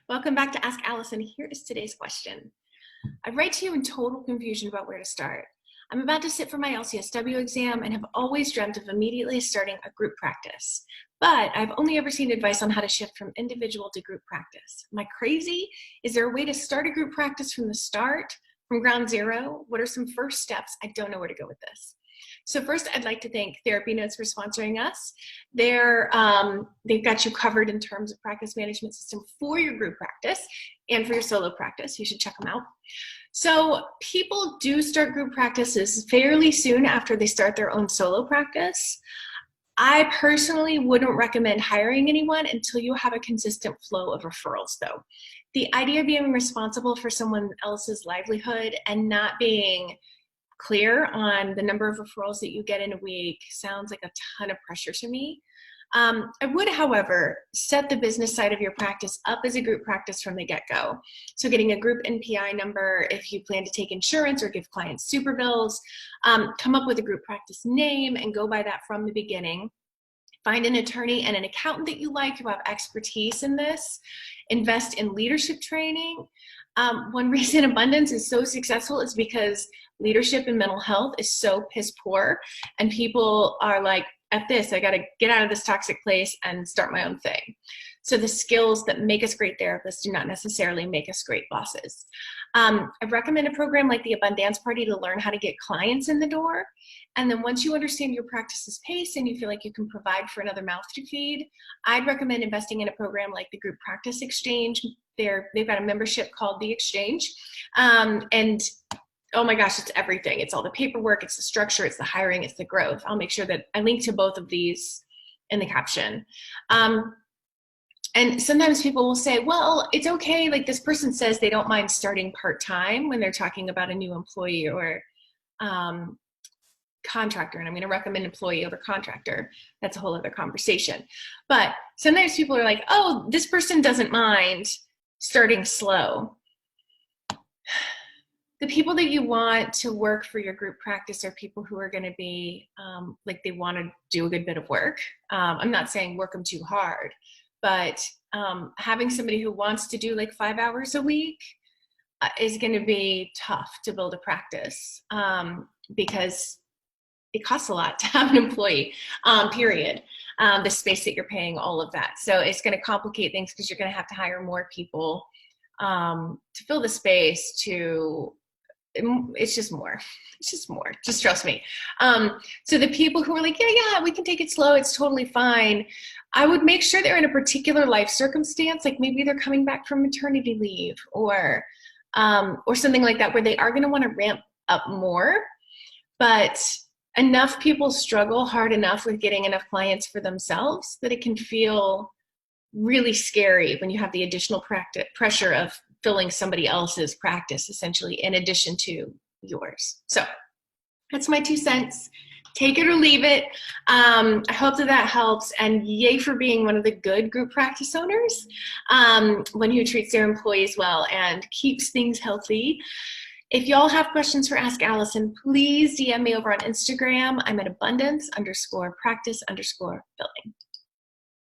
Welcome back to Ask Allison. Here is today's question. I write to you in total confusion about where to start. I'm about to sit for my LCSW exam and have always dreamt of immediately starting a group practice. But I've only ever seen advice on how to shift from individual to group practice. Am I crazy? Is there a way to start a group practice from the start, from ground zero? What are some first steps? I don't know where to go with this. So first, I'd like to thank TherapyNotes for sponsoring us. They've got you covered in terms of practice management system for your group practice and for your solo practice. You should check them out. So people do start group practices fairly soon after they start their own solo practice. I personally wouldn't recommend hiring anyone until you have a consistent flow of referrals, though. The idea of being responsible for someone else's livelihood and not being clear on the number of referrals that you get in a week sounds like a ton of pressure to me. I would, however, set the business side of your practice up as a group practice from the get-go. So getting a group NPI number if you plan to take insurance or give clients super bills, come up with a group practice name and go by that from the beginning. Find an attorney and an accountant that you like who have expertise in this. Invest in leadership training. One reason Abundance is so successful is because leadership and mental health is so piss poor, and people are like, at this, I got to get out of this toxic place and start my own thing. So the skills that make us great therapists do not necessarily make us great bosses. I recommend a program like the Abundance Party to learn how to get clients in the door. And then once you understand your practice's pace and you feel like you can provide for another mouth to feed, I'd recommend investing in a program like the Group Practice Exchange. They've got a membership called The Exchange. And oh my gosh, it's everything. It's all the paperwork, it's the structure, it's the hiring, it's the growth. I'll make sure that I link to both of these in the caption. And sometimes people will say, well, it's okay. Like this person says they don't mind starting part-time when they're talking about a new employee or contractor. And I'm going to recommend employee over contractor. That's a whole other conversation. But sometimes people are like, oh, this person doesn't mind starting slow. The people that you want to work for your group practice are people who are going to be like they want to do a good bit of work. I'm not saying work them too hard, but having somebody who wants to do like 5 hours a week is going to be tough to build a practice because it costs a lot to have an employee, period. The space that you're paying, all of that. So it's going to complicate things because you're going to have to hire more people to fill the space it's just more, just trust me. So the people who are like, yeah, we can take it slow, it's totally fine. I would make sure they're in a particular life circumstance, like maybe they're coming back from maternity leave or something like that, where they are going to want to ramp up more, but enough people struggle hard enough with getting enough clients for themselves that it can feel really scary when you have the additional pressure of filling somebody else's practice, essentially, in addition to yours. So that's my 2 cents. Take it or leave it. I hope that helps. And yay for being one of the good group practice owners, one who treats their employees well and keeps things healthy. If y'all have questions for Ask Allison, please DM me over on Instagram. I'm at abundance_practice_billing.